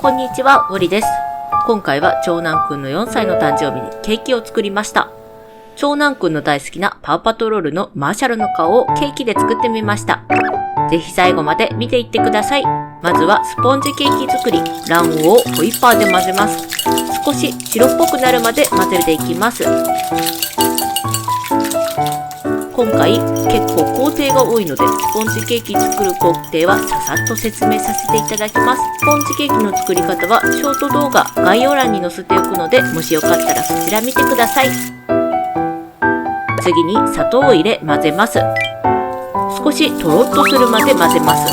こんにちは、ゴリです。今回は長男くんの4歳の誕生日にケーキを作りました。長男くんの大好きなパウパトロールのマーシャルの顔をケーキで作ってみました。ぜひ最後まで見ていってください。まずはスポンジケーキ作り。卵黄をホイッパーで混ぜます。少し白っぽくなるまで混ぜていきます。今回結構工程が多いので、スポンジケーキ作る工程はささっと説明させていただきます。スポンジケーキの作り方はショート動画概要欄に載せておくので、もしよかったらそちら見てください。次に砂糖を入れ混ぜます。少しとろっとするまで混ぜます。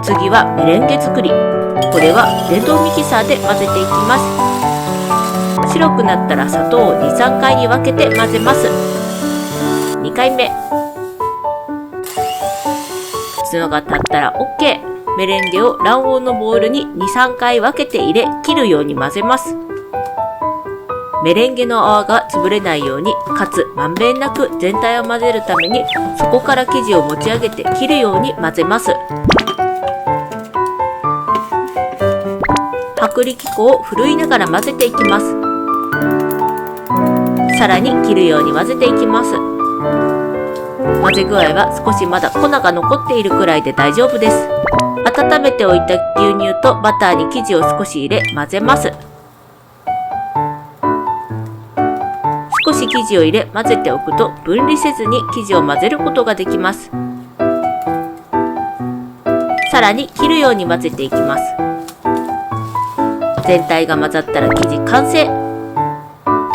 次はメレンゲ作り。これは電動ミキサーで混ぜていきます。白くなったら砂糖を 2,3 回に分けて混ぜます。2回目。角が立ったら OK。メレンゲを卵黄のボウルに 2,3 回分けて入れ、切るように混ぜます。メレンゲの泡が潰れないように、かつまんべんなく全体を混ぜるために、そこから生地を持ち上げて切るように混ぜます。薄力粉をふるいながら混ぜていきます。さらに切るように混ぜていきます。混ぜ具合は少しまだ粉が残っているくらいで大丈夫です。温めておいた牛乳とバターに生地を少し入れ混ぜます。少し生地を入れ混ぜておくと分離せずに生地を混ぜることができます。さらに切るように混ぜていきます。全体が混ざったら生地完成。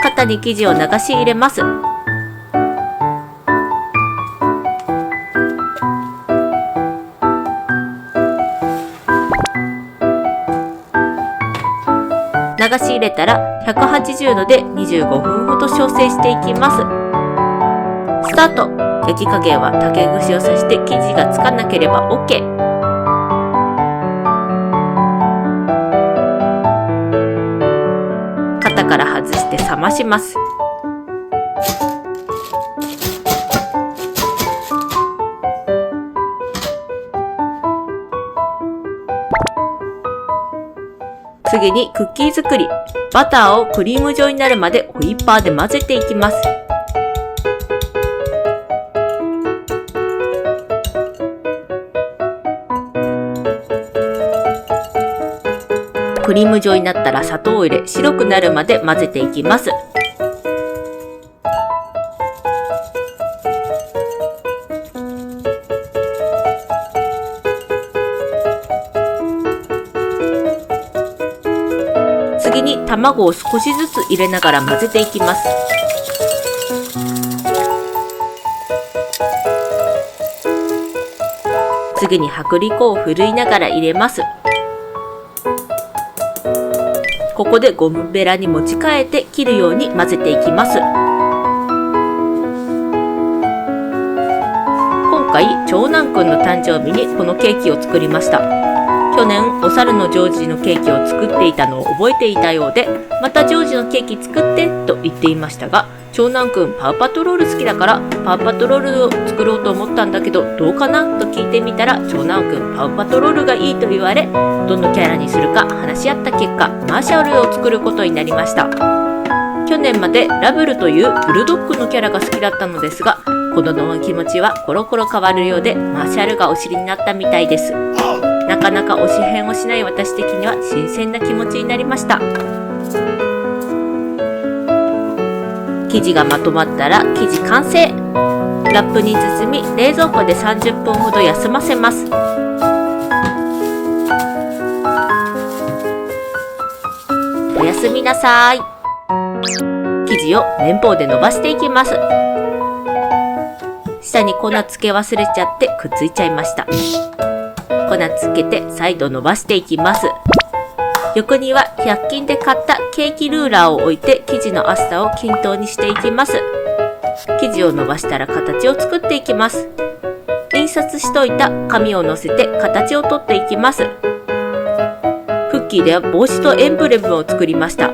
型に生地を流し入れます。流し入れたら180度で25分ほど調整していきます。スタート。焼き加減は竹串を刺して生地がつかなければ OK。型から外して冷まします。次にクッキー作り。バターをクリーム状になるまでホイッパーで混ぜていきます。クリーム状になったら砂糖を入れ白くなるまで混ぜていきます。次に卵を少しずつ入れながら混ぜていきます。次に薄力粉をふるいながら入れます。ここでゴムベラに持ち替えて切るように混ぜていきます。今回長男くんの誕生日にこのケーキを作りました。去年お猿のジョージのケーキを作っていたのを覚えていたようで、またジョージのケーキ作ってと言っていましたが、長男くんパウパトロール好きだからパウパトロールを作ろうと思ったんだけどどうかなと聞いてみたら、長男くんパウパトロールがいいと言われ、どのキャラにするか話し合った結果マーシャルを作ることになりました。去年までラブルというブルドッグのキャラが好きだったのですが、子供の気持ちはコロコロ変わるようでマーシャルがお尻になったみたいです。なかなか推し変をしない私的には新鮮な気持ちになりました。生地がまとまったら生地完成。ラップに包み冷蔵庫で30分ほど休ませます。おやすみなさい。生地を綿棒で伸ばしていきます。下に粉つけ忘れちゃってくっついちゃいました。粉つけて再度伸ばしていきます。横には100均で買ったケーキルーラーを置いて生地の厚さを均等にしていきます。生地を伸ばしたら形を作っていきます。印刷しといた紙を乗せて形をとっていきます。クッキーでは帽子とエンブレムを作りました。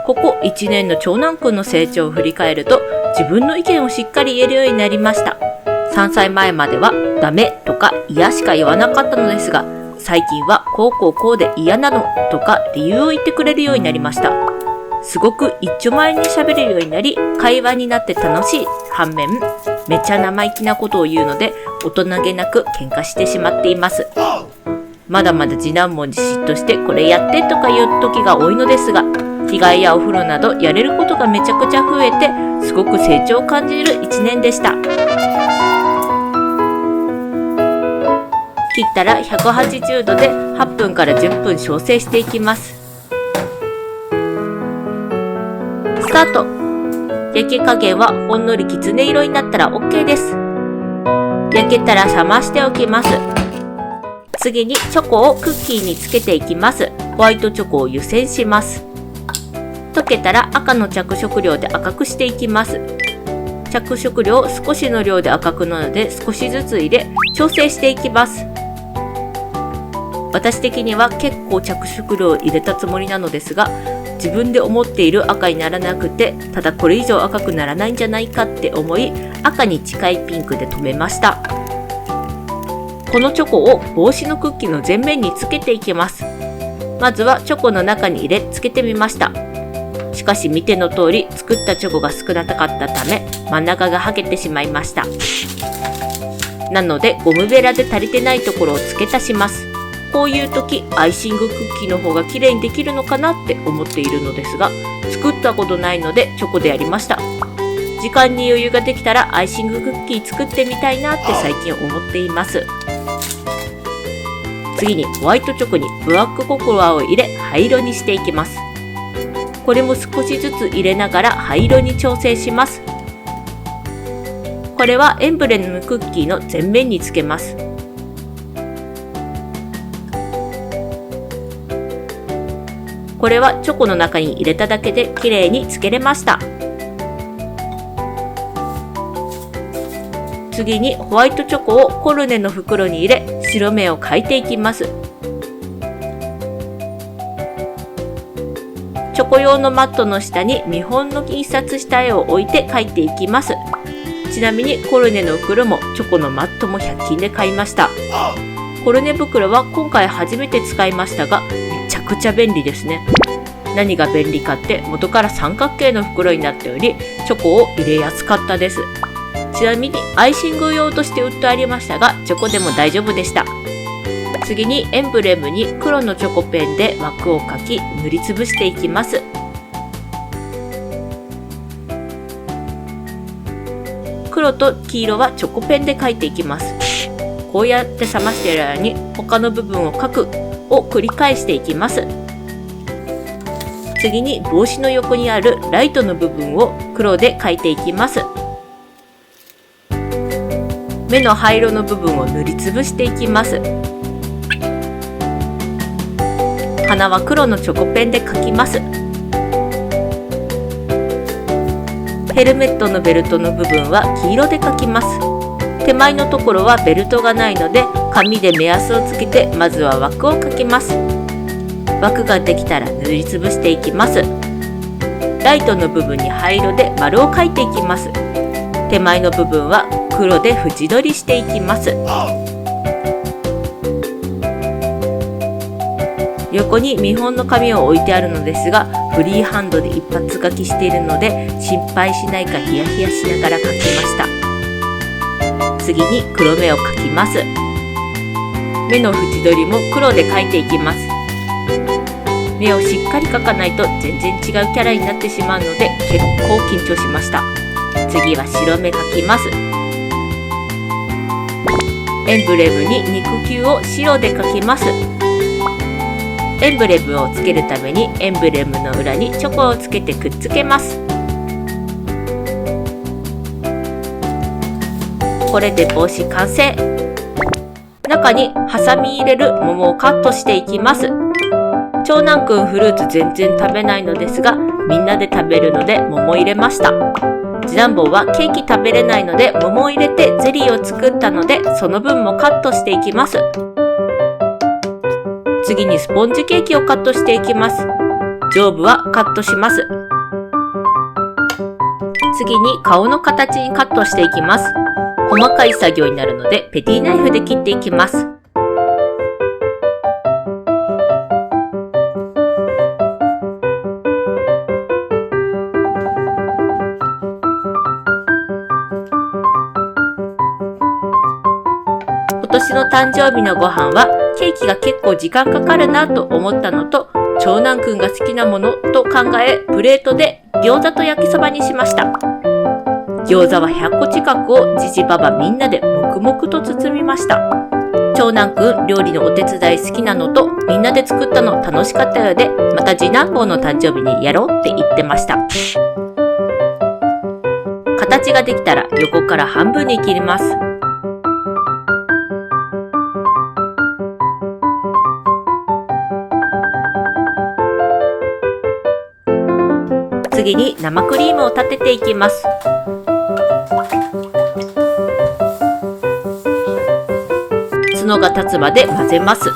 ここ1年の長男くんの成長を振り返ると、自分の意見をしっかり言えるようになりました。3歳前まではダメとか嫌しか言わなかったのですが、最近はこうで嫌なのとか理由を言ってくれるようになりました。すごく一丁前に喋れるようになり、会話になって楽しい反面、めっちゃ生意気なことを言うので、大人げなく喧嘩してしまっています。まだまだ次男坊に嫉妬してこれやってとか言う時が多いのですが、着替えやお風呂などやれることがめちゃくちゃ増えて、すごく成長を感じる1年でした。切ったら180度で8分から10分焼成していきます。スタート。焼き加減はほんのりきつね色になったら OK です。焼けたら冷ましておきます。次にチョコをクッキーにつけていきます。ホワイトチョコを湯煎します。溶けたら赤の着色料で赤くしていきます。着色料少しの量で赤くなるので少しずつ入れ調整していきます。私的には結構着色料を入れたつもりなのですが、自分で思っている赤にならなくて、ただこれ以上赤くならないんじゃないかって思い、赤に近いピンクで止めました。このチョコを帽子のクッキーの前面につけていきます。まずはチョコの中に入れつけてみました。しかし見ての通り作ったチョコが少なかったため、真ん中がはげてしまいました。なのでゴムベラで足りてないところを付け足します。こういう時アイシングクッキーの方が綺麗にできるのかなって思っているのですが、作ったことないのでチョコでやりました。時間に余裕ができたらアイシングクッキー作ってみたいなって最近思っています。次にホワイトチョコにブラックココアを入れ灰色にしていきます。これも少しずつ入れながら灰色に調整します。これはエンブレムクッキーの前面につけます。これはチョコの中に入れただけで綺麗につけれました。次にホワイトチョコをコルネの袋に入れ白目を描いていきます。チョコ用のマットの下に見本の印刷した絵を置いて描いていきます。ちなみにコルネの袋もチョコのマットも100均で買いました。コルネ袋は今回初めて使いましたが、めちゃくちゃ便利ですね。何が便利かって元から三角形の袋になっており、チョコを入れやすかったです。ちなみにアイシング用として売ってありましたが、チョコでも大丈夫でした。次にエンブレムに黒のチョコペンで枠を描き塗りつぶしていきます。黒と黄色はチョコペンで描いていきます。こうやって冷ましている間に他の部分を描くを繰り返していきます。次に帽子の横にあるライトの部分を黒で描いていきます。目の灰色の部分を塗りつぶしていきます。鼻は黒のチョコペンで描きます。ヘルメットのベルトの部分は黄色で描きます。手前のところはベルトがないので紙で目安をつけてまずは枠を描きます。枠ができたら塗りつぶしていきます。ライトの部分に灰色で丸を描いていきます。手前の部分は黒で縁取りしていきます。横に見本の紙を置いてあるのですが、フリーハンドで一発書きしているので心配しないかヒヤヒヤしながら書きました。次に黒目を描きます。目の縁取りも黒で描いていきます。目をしっかり描かないと全然違うキャラになってしまうので結構緊張しました。次は白目描きます。エンブレムに肉球を白で描きます。エンブレムをつけるためにエンブレムの裏にチョコをつけてくっつけます。これで帽子完成。中にハサミ入れる桃をカットしていきます。長男くんフルーツ全然食べないのですが、みんなで食べるので桃入れました。次男坊はケーキ食べれないので桃を入れてゼリーを作ったので、その分もカットしていきます。次にスポンジケーキをカットしていきます。上部はカットします。次に顔の形にカットしていきます。こ細かい作業になるのでペティナイフで切っていきます。今年の誕生日のご飯はケーキが結構時間かかるなと思ったのと、長男くんが好きなものと考え、プレートで餃子と焼きそばにしました。餃子は100個近くをじじばばみんなで黙々と包みました。長男くん料理のお手伝い好きなのと、みんなで作ったの楽しかったようで、また次男坊の誕生日にやろうって言ってました。形ができたら横から半分に切ります。次に生クリームを立てていきます。角が立つまで混ぜます。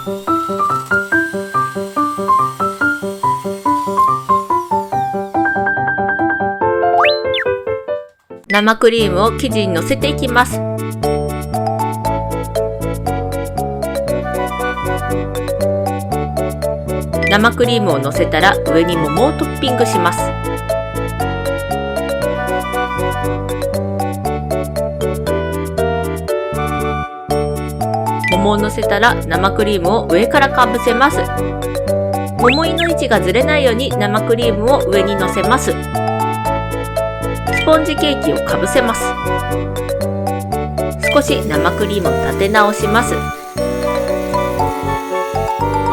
生クリームを生地に乗せていきます。生クリームを乗せたら上に桃をトッピングします。桃を乗せたら生クリームを上からかぶせます。桃井の位置がずれないように生クリームを上に乗せます。スポンジケーキをかぶせます。少し生クリームを立て直します。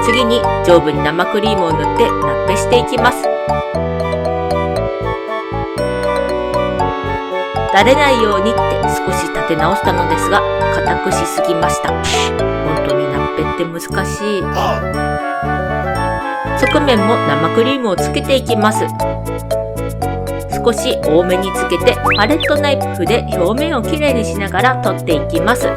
次に上部に生クリームを塗ってラップしていきます。垂れないようにって少し立て直したのですが、硬くしすぎました。本当にラッペって難しい。側面も生クリームをつけていきます。少し多めにつけてパレットナイフで表面をきれいにしながら取っていきます。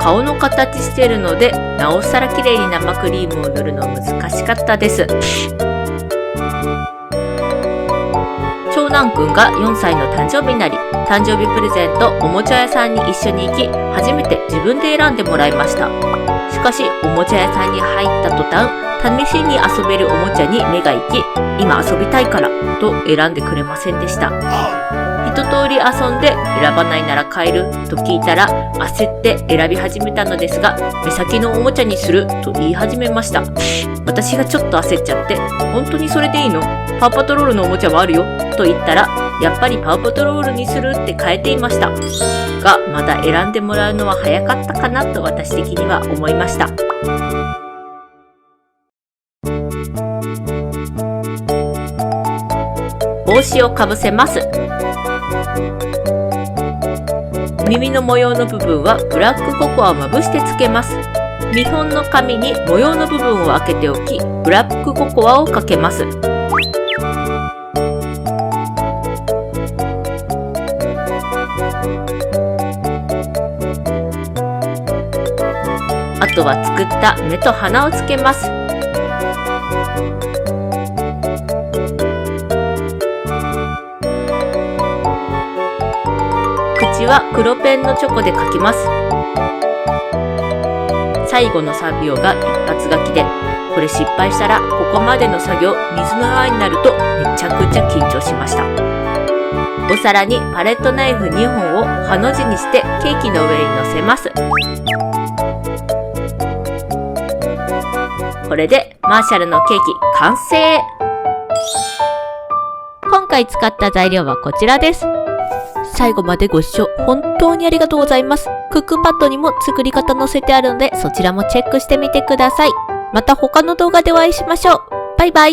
顔の形してるので、なおさらきれいに生クリームを塗るの難しかったです。長男くんが4歳の誕生日になり、誕生日プレゼントおもちゃ屋さんに一緒に行き、初めて自分で選んでもらいました。しかし、おもちゃ屋さんに入った途端、試しに遊べるおもちゃに目が行き、今遊びたいからと選んでくれませんでした。一通り遊んで選ばないなら帰ると聞いたら焦って選び始めたのですが、目先のおもちゃにすると言い始めました。私がちょっと焦っちゃって、本当にそれでいいの？パウパトロールのおもちゃもあるよと言ったら、やっぱりパウパトロールにするって変えていました。が、まだ選んでもらうのは早かったかなと私的には思いました。帽子をかぶせます。耳の模様の部分はブラックココアをまぶしてつけます。見本の紙に模様の部分を開けておき、ブラックココアをかけます。あとは作った目と鼻をつけます。口は黒ペンのチョコで描きます。最後の作業が一発書きで、これ失敗したらここまでの作業水の泡になるとめちゃくちゃ緊張しました。お皿にパレットナイフ2本をハの字にしてケーキの上に乗せます。これでマーシャルのケーキ完成。今回使った材料はこちらです。最後までご視聴本当にありがとうございます。クックパッドにも作り方載せてあるので、そちらもチェックしてみてください。また他の動画でお会いしましょう。バイバイ。